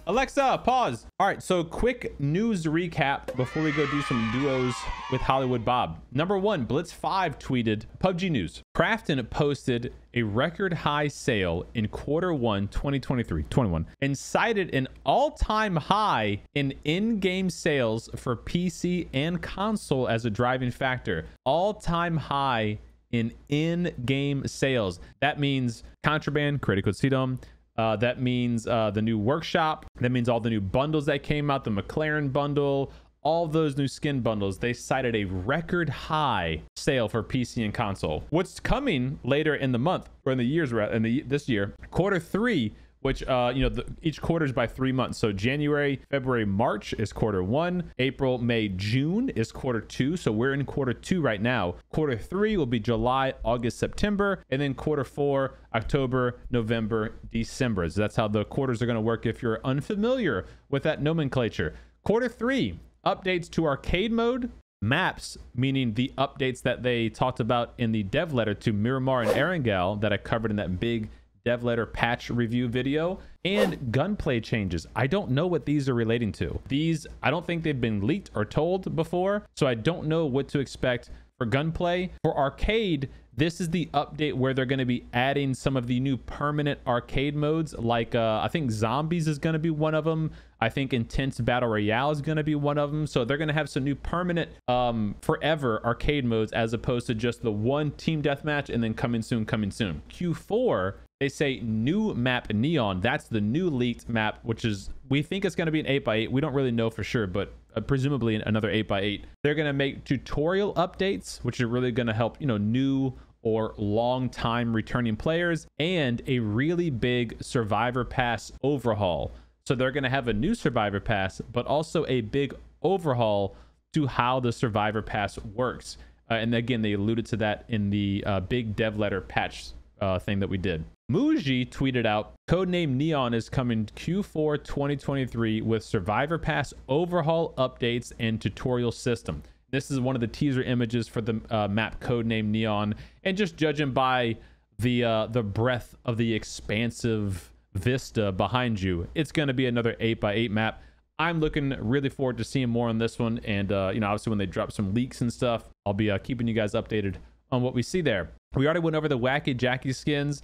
Alexa, pause. All right, so quick news recap before we go do some duos with Hollywood Bob. Number one, Blitz5 tweeted PUBG news. Crafton posted a record high sale in Q1 2023-21 and cited an all-time high in-game sales for PC and console as a driving factor. All-time high in-game sales. That means Contraband, Critical CDOM. That means the new workshop. That means all the new bundles that came out, the McLaren bundle, all those new skin bundles. They cited a record high sale for PC and console. What's coming later in the month or in the years, this year, Q3, which each quarter is by 3 months. So January, February, March is Q1. April, May, June is Q2. So we're in Q2 right now. Q3 will be July, August, September, and then Q4, October, November, December. So that's how the quarters are going to work if you're unfamiliar with that nomenclature. Q3, updates to arcade mode, maps, meaning the updates that they talked about in the dev letter to Miramar and Erangel that I covered in that big dev letter patch review video, and gunplay changes. I don't know what these are relating to. These, I don't think they've been leaked or told before, so I don't know what to expect for gunplay. For arcade, this is the update where they're going to be adding some of the new permanent arcade modes, like I think Zombies is going to be one of them. I think Intense Battle Royale is going to be one of them. So they're going to have some new permanent forever arcade modes as opposed to just the one team deathmatch and then coming soon. Q4, they say new map Neon. That's the new leaked map, which is, we think it's going to be an 8x8. We don't really know for sure, but presumably another 8x8. They're going to make tutorial updates, which are really going to help, new or long time returning players, and a really big Survivor Pass overhaul. So they're going to have a new Survivor Pass, but also a big overhaul to how the Survivor Pass works. And again, they alluded to that in the big dev letter patch thing that we did. Muji tweeted out, codename Neon is coming Q4 2023 with Survivor Pass overhaul updates and tutorial system. This is one of the teaser images for the map codename Neon, and just judging by the breadth of the expansive vista behind you, it's going to be another 8x8 map. I'm looking really forward to seeing more on this one, and obviously when they drop some leaks and stuff, I'll be keeping you guys updated on what we see there. We already went over the Wacky Jackie skins.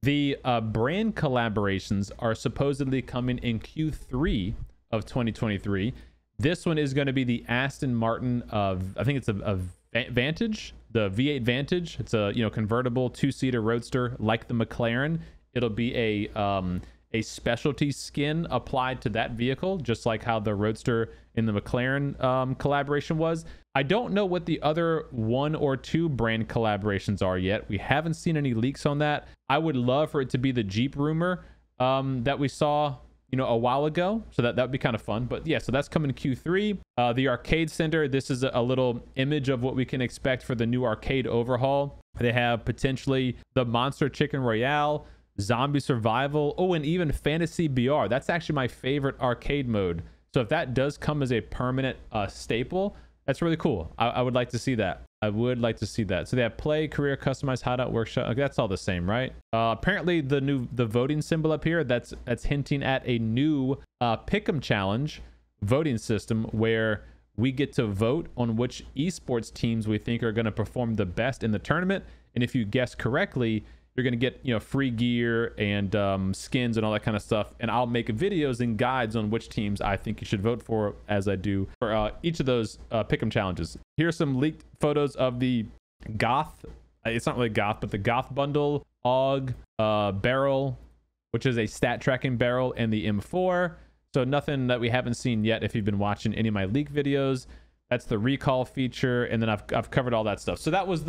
The brand collaborations are supposedly coming in Q3 of 2023. This one is going to be the Aston Martin I think it's a Vantage, the V8 Vantage. It's a convertible 2-seater roadster like the McLaren. It'll be a specialty skin applied to that vehicle, just like how the roadster in the McLaren collaboration was. I don't know what the other 1 or 2 brand collaborations are yet. We haven't seen any leaks on that. I would love for it to be the Jeep rumor that we saw a while ago, so that would be kind of fun. But yeah, so that's coming Q3. The arcade center, this is a little image of what we can expect for the new arcade overhaul. They have potentially the Monster Chicken Royale, Zombie Survival, and even Fantasy BR. That's actually my favorite arcade mode. So if that does come as a permanent staple, that's really cool. I would like to see that. I would like to see that. So they have play, career, customized, hideout, workshop. Okay, that's all the same, right? Apparently the voting symbol up here, that's hinting at a new pick'em challenge voting system where we get to vote on which esports teams we think are going to perform the best in the tournament. And if you guess correctly, you're going to get free gear and skins and all that kind of stuff, and I'll make videos and guides on which teams I think you should vote for, as I do for each of those pick'em challenges. Here's some leaked photos of the Goth, it's not really Goth, but the Goth bundle, AUG barrel, which is a stat tracking barrel, and the M4. So nothing that we haven't seen yet if you've been watching any of my leak videos. That's the recall feature, and then I've covered all that stuff. So that was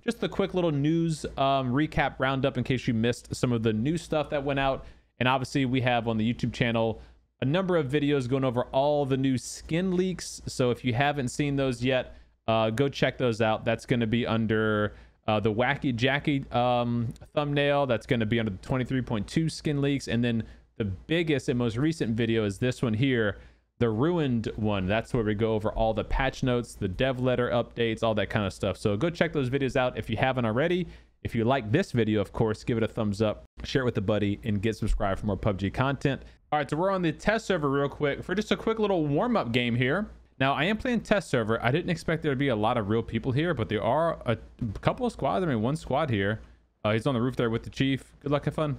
just the quick little news recap roundup in case you missed some of the new stuff that went out. And obviously we have on the YouTube channel a number of videos going over all the new skin leaks. So if you haven't seen those yet, go check those out. That's going to be under the Wacky Jackie thumbnail. That's going to be under the 23.2 skin leaks, and then the biggest and most recent video is this one here, the ruined one. That's where we go over all the patch notes, the dev letter updates, all that kind of stuff. So go check those videos out if you haven't already. If you like this video, of course, give it a thumbs up, share it with a buddy, and get subscribed for more PUBG content. All right, so we're on the test server real quick for just a quick little warm-up game here. Now, I am playing test server. I didn't expect there to be a lot of real people here, but there are a couple of squads. I mean, one squad here. He's on the roof there with the chief. Good luck, have fun.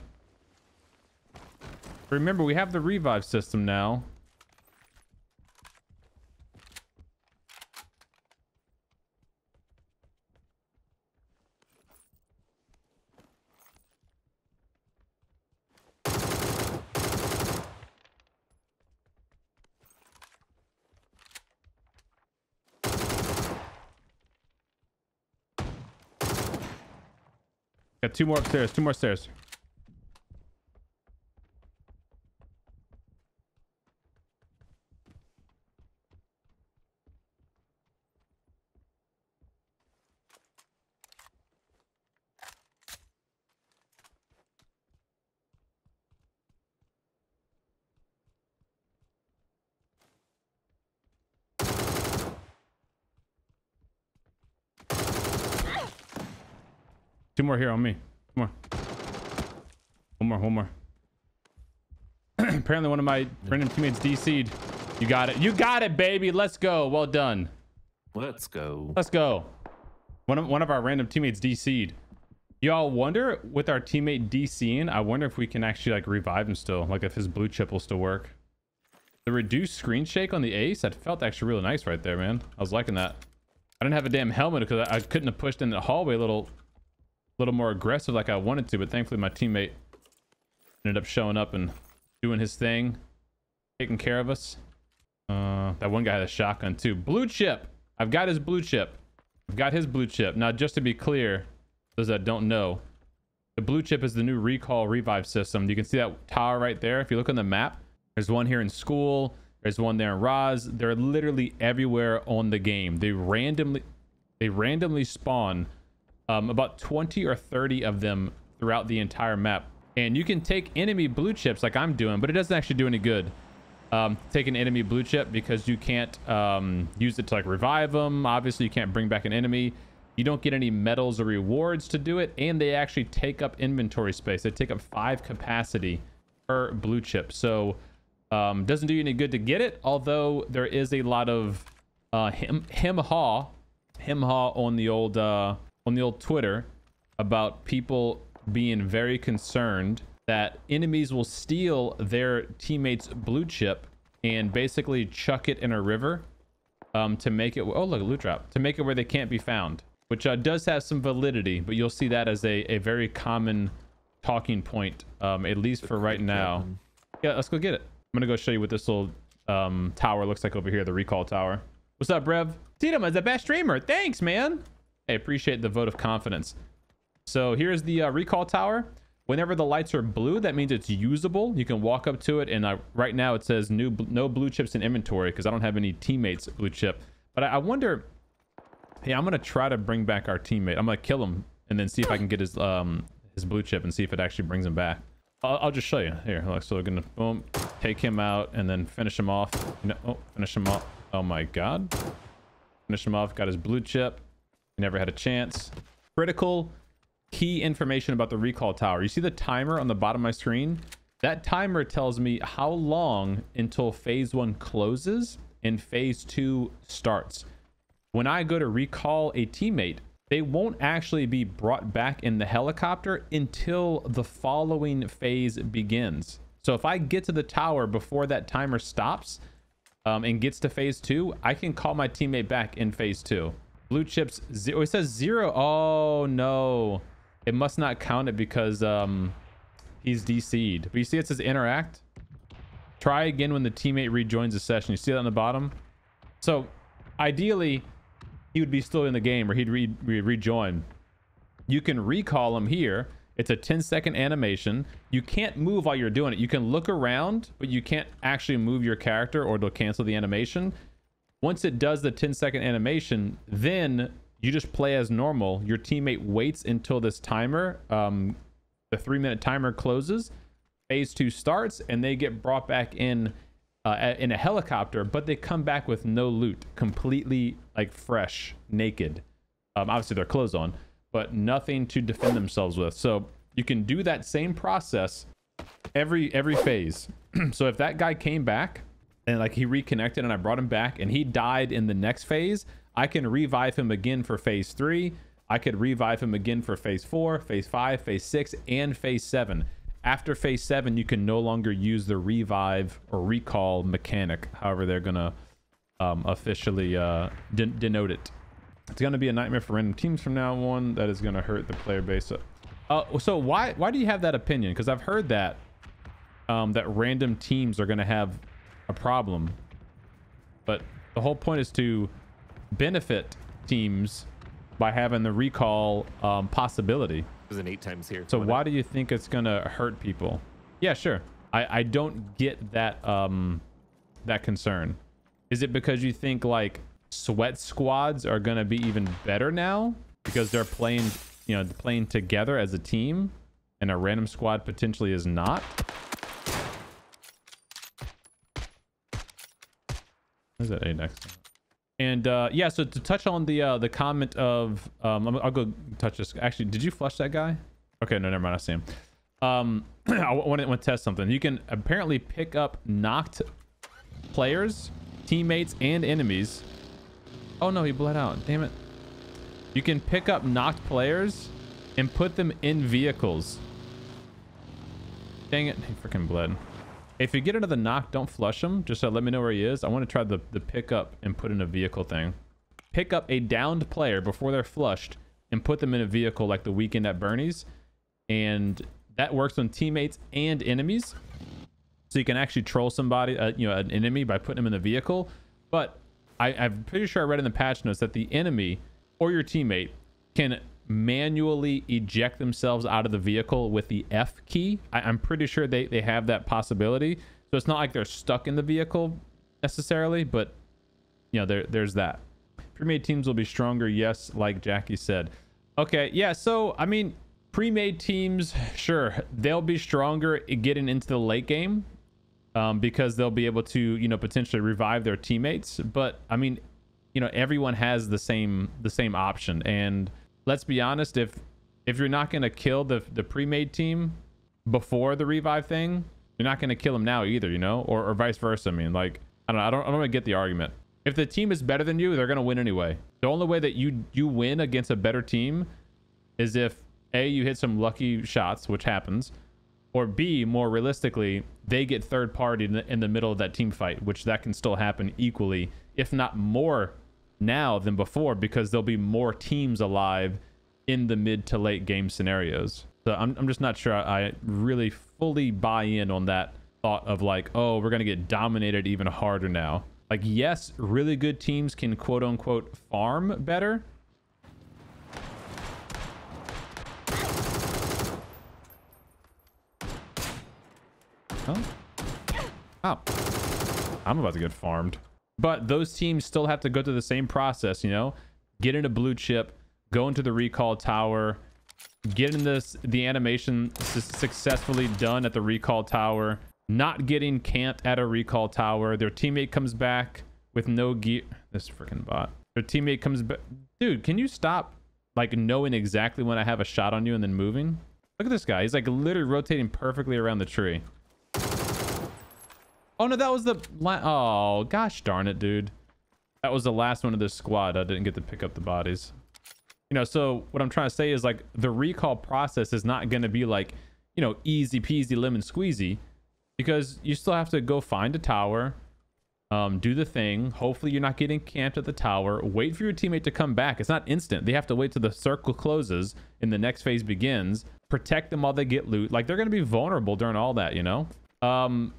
Remember, we have the revive system now. Got two more upstairs, two more stairs. Two more here on me. One more. One more. Apparently one of my random teammates DC'd. You got it. You got it, baby. Let's go. Well done. Let's go. Let's go. One of our random teammates DC'd. Y'all wonder with our teammate DCing, I wonder if we can actually like revive him still. Like if his blue chip will still work. The reduced screen shake on the ace, that felt actually really nice right there, man. I was liking that. I didn't have a damn helmet because I couldn't have pushed in the hallway a little more aggressive like I wanted to, but thankfully my teammate ended up showing up and doing his thing, taking care of us. That one guy had a shotgun too. Blue chip. I've got his blue chip. I've got his blue chip. Now, just to be clear, those that don't know, the blue chip is the new recall revive system. You can see that tower right there. If you look on the map, there's one here in school. There's one there in Roz. They're literally everywhere on the game. They randomly spawn about 20 or 30 of them throughout the entire map, and you can take enemy blue chips like I'm doing, but it doesn't actually do any good. Take an enemy blue chip because you can't use it to like revive them. Obviously you can't bring back an enemy. You don't get any medals or rewards to do it, and they actually take up inventory space. They take up 5 capacity per blue chip, so doesn't do you any good to get it, although there is a lot of him-haw on the old Twitter about people being very concerned that enemies will steal their teammates' blue chip and basically chuck it in a river to make it, oh look, a loot drop, to make it where they can't be found, which does have some validity, but you'll see that as a very common talking point, at least for right now. Yeah, let's go get it. I'm gonna go show you what this little tower looks like over here, the recall tower. What's up, Brev? Tatum is the best streamer. Thanks, man. I appreciate the vote of confidence. So here's the recall tower. Whenever the lights are blue, that means it's usable. You can walk up to it, and right now it says no blue chips in inventory because I don't have any teammates blue chip. But I wonder, hey, I'm gonna try to bring back our teammate. I'm gonna kill him and then see if I can get his blue chip and see if it actually brings him back. I'll just show you here. Look, so we're gonna boom, take him out and then finish him off. Finish him off. Oh my god, finish him off. Got his blue chip. Never had a chance. Critical key information about the recall tower. You see the timer on the bottom of my screen? That timer tells me how long until phase 1 closes and phase 2 starts. When I go to recall a teammate, they won't actually be brought back in the helicopter until the following phase begins. So if I get to the tower before that timer stops and gets to phase 2, I can call my teammate back in phase 2. Blue chips, it says 0. Oh no, it must not count it because he's DC'd. But you see it says interact. Try again when the teammate rejoins the session. You see that on the bottom? So ideally he would be still in the game, or he'd rejoin. You can recall him here. It's a 10-second animation. You can't move while you're doing it. You can look around, but you can't actually move your character or it'll cancel the animation. Once it does the 10-second animation, then you just play as normal. Your teammate waits until this timer, the 3-minute timer closes, phase 2 starts, and they get brought back in a helicopter, but they come back with no loot, completely like fresh, naked. Obviously their clothes on, but nothing to defend themselves with. So you can do that same process every phase. So if that guy came back and like he reconnected and I brought him back and he died in the next phase, I can revive him again for phase 3. I could revive him again for phase 4, phase 5, phase 6, and phase 7. After phase 7, you can no longer use the revive or recall mechanic, however they're gonna officially denote it. It's gonna be a nightmare for random teams from now on. That is gonna hurt the player base. So why do you have that opinion? Because I've heard that that random teams are gonna have a problem, but the whole point is to benefit teams by having the recall possibility. It was an 8 times here. So why do you think it's gonna hurt people? Yeah, sure. I don't get that that concern. Is it because you think like sweat squads are gonna be even better now because they're playing, you know, playing together as a team, and a random squad potentially is not? Where's that A next? And yeah, so to touch on the comment of I'll go touch this. Actually, did you flush that guy? Okay, no, never mind. I see him. I want to test something. You can apparently pick up knocked players, teammates, and enemies. Oh no, he bled out. Damn it. You can pick up knocked players and put them in vehicles. Dang it, he freaking bled. If you get another knock, don't flush him. Just let me know where he is. I want to try the pick up and put in a vehicle thing. Pick up a downed player before they're flushed and put them in a vehicle like the weekend at Bernie's. And that works on teammates and enemies. So you can actually troll somebody, you know, an enemy by putting them in the vehicle. But I'm pretty sure I read in the patch notes that the enemy or your teammate can manually eject themselves out of the vehicle with the F key. I'm pretty sure they have that possibility. So it's not like they're stuck in the vehicle necessarily, but you know, there's that. Pre-made teams will be stronger, yes, like Jackie said. Okay, yeah, so I mean, pre-made teams, sure, they'll be stronger getting into the late game because they'll be able to, you know, potentially revive their teammates. But I mean, you know, everyone has the same option. And let's be honest, if you're not going to kill the pre-made team before the revive thing, you're not going to kill them now either, you know, or vice versa. I mean, like, I don't really get the argument. If the team is better than you, they're going to win anyway. The only way that you win against a better team is if A, you hit some lucky shots, which happens, or B, more realistically, they get third party in the middle of that team fight, which that can still happen equally, if not more now than before, because there'll be more teams alive in the mid to late game scenarios. So I'm just not sure I really fully buy in on that thought of like, oh, we're going to get dominated even harder now. Like, yes, really good teams can quote unquote farm better. Oh. Oh. I'm about to get farmed. But those teams still have to go through the same process, you know? Get into blue chip, go into the recall tower, get in the animation successfully done at the recall tower, not getting camped at a recall tower. Their teammate comes back with no gear. This freaking bot. Their teammate comes back. Dude, can you stop like knowing exactly when I have a shot on you and then moving? Look at this guy. He's like literally rotating perfectly around the tree. Oh no, that was the oh gosh darn it, dude. That was the last one of this squad. I didn't get to pick up the bodies. You know, so what I'm trying to say is like the recall process is not going to be like, you know, easy peasy lemon squeezy, because you still have to go find a tower, do the thing. Hopefully you're not getting camped at the tower. Wait for your teammate to come back. It's not instant. They have to wait till the circle closes and the next phase begins. Protect them while they get loot. Like, they're going to be vulnerable during all that, you know?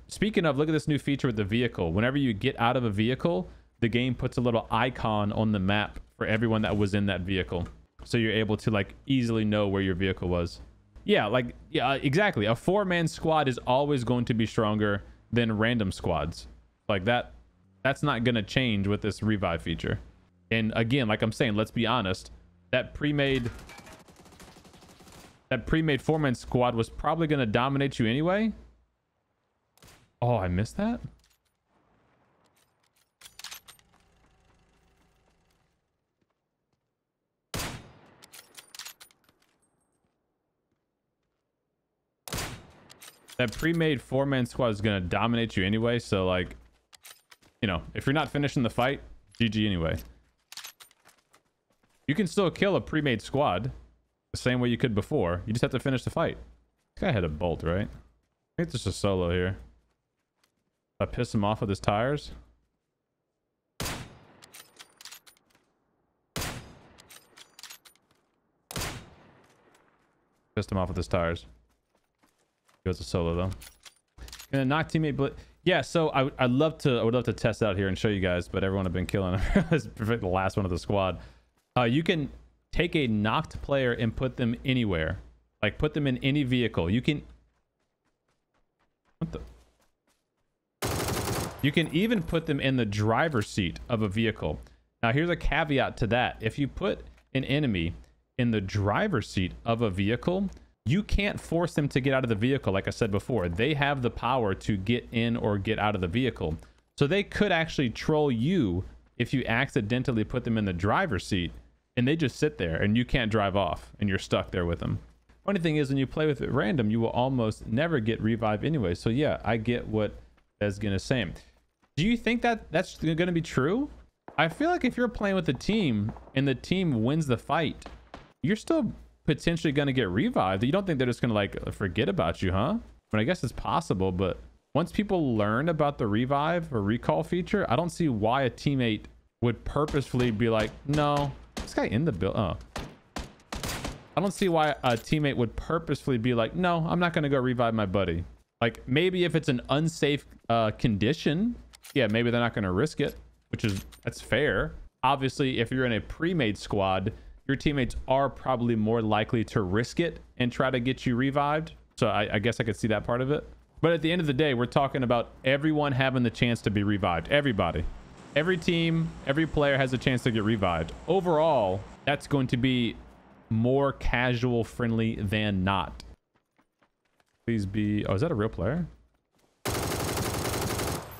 Speaking of, look at this new feature with the vehicle. Whenever you get out of a vehicle, the game puts a little icon on the map for everyone that was in that vehicle. So you're able to like easily know where your vehicle was. Yeah, like, yeah, exactly. A 4-man squad is always going to be stronger than random squads. Like that's not going to change with this revive feature. And again, like I'm saying, let's be honest, that pre-made 4-man squad was probably going to dominate you anyway. Oh, I missed that. that pre-made 4-man squad is going to dominate you anyway. So like, you know, if you're not finishing the fight, GG anyway. You can still kill a pre-made squad the same way you could before. You just have to finish the fight. This guy had a bolt, right? I think it's just a solo here. I piss him off with his tires. Pissed him off with his tires. Goes to solo though. Gonna knock teammate yeah, so I would love to test out here and show you guys, but everyone have been killing him. It's the last one of the squad. You can take a knocked player and put them anywhere. Like put them in any vehicle. You can You can even put them in the driver's seat of a vehicle. Now here's a caveat to that. If you put an enemy in the driver's seat of a vehicle, you can't force them to get out of the vehicle. Like I said before, they have the power to get in or get out of the vehicle. So they could actually troll you if you accidentally put them in the driver's seat and they just sit there and you can't drive off and you're stuck there with them. Funny thing is, when you play with it random, you will almost never get revived anyway. So yeah, I get what Des gonna say. Do you think that that's gonna be true? I feel like if you're playing with a team and the team wins the fight, you're still potentially gonna get revived. You don't think they're just gonna like forget about you, huh? I mean, I guess it's possible, but once people learn about the revive or recall feature, I don't see why a teammate would purposefully be like, no, this guy in the build. Oh, I don't see why a teammate would purposefully be like, no, I'm not gonna go revive my buddy. Like maybe if it's an unsafe condition, yeah, maybe they're not gonna risk it, that's fair. Obviously, if you're in a pre-made squad, your teammates are probably more likely to risk it and try to get you revived. So I guess I could see that part of it. But at the end of the day, we're talking about everyone having the chance to be revived. Everybody. Every team, every player has a chance to get revived. Overall, that's going to be more casual friendly than not. Please be... Oh, is that a real player?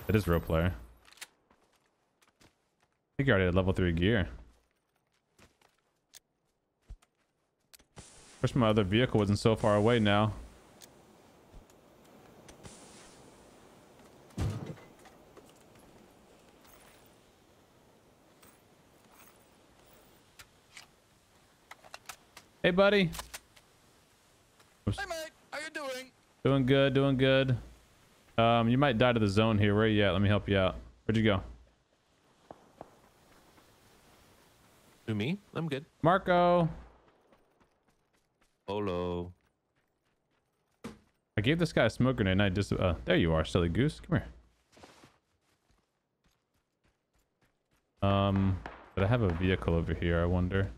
It is a real player. I think you already had level 3 gear. Wish my other vehicle wasn't so far away now. Hey, buddy. Oops. Hey, mate. How you doing? Doing good, doing good. You might die to the zone here. Where are you at? Let me help you out. Where'd you go? To me? I'm good. Marco. Hello. I gave this guy a smoke grenade and I just... there you are, silly goose. Come here. But I have a vehicle over here, I wonder.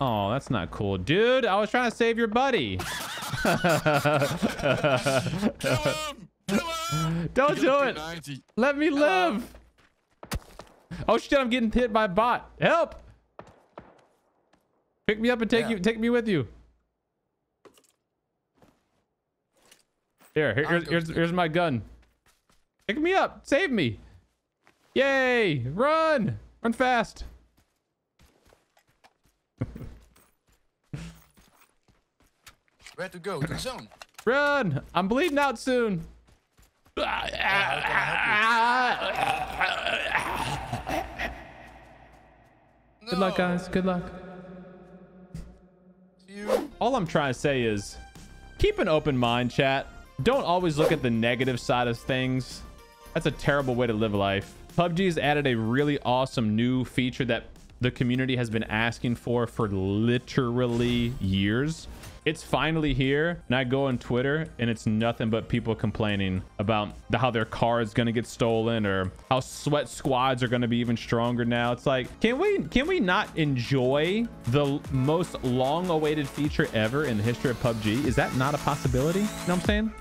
Oh, that's not cool. Dude, I was trying to save your buddy. Kill him! Kill him! Don't do it. Let me live. Oh shit, I'm getting hit by a bot. Help! Pick me up and take me with you. Here's my gun. Pick me up. Save me. Yay! Run! Run fast. Where to go? To the zone. Run! I'm bleeding out soon. Good luck, guys. Good luck. See you. All I'm trying to say is keep an open mind, chat. Don't always look at the negative side of things. That's a terrible way to live life. PUBG has added a really awesome new feature that the community has been asking for literally years. It's finally here, and I go on Twitter and it's nothing but people complaining about how their car is going to get stolen or how sweat squads are going to be even stronger now. It's like, can we not enjoy the most long-awaited feature ever in the history of PUBG? Is that not a possibility? You know what I'm saying?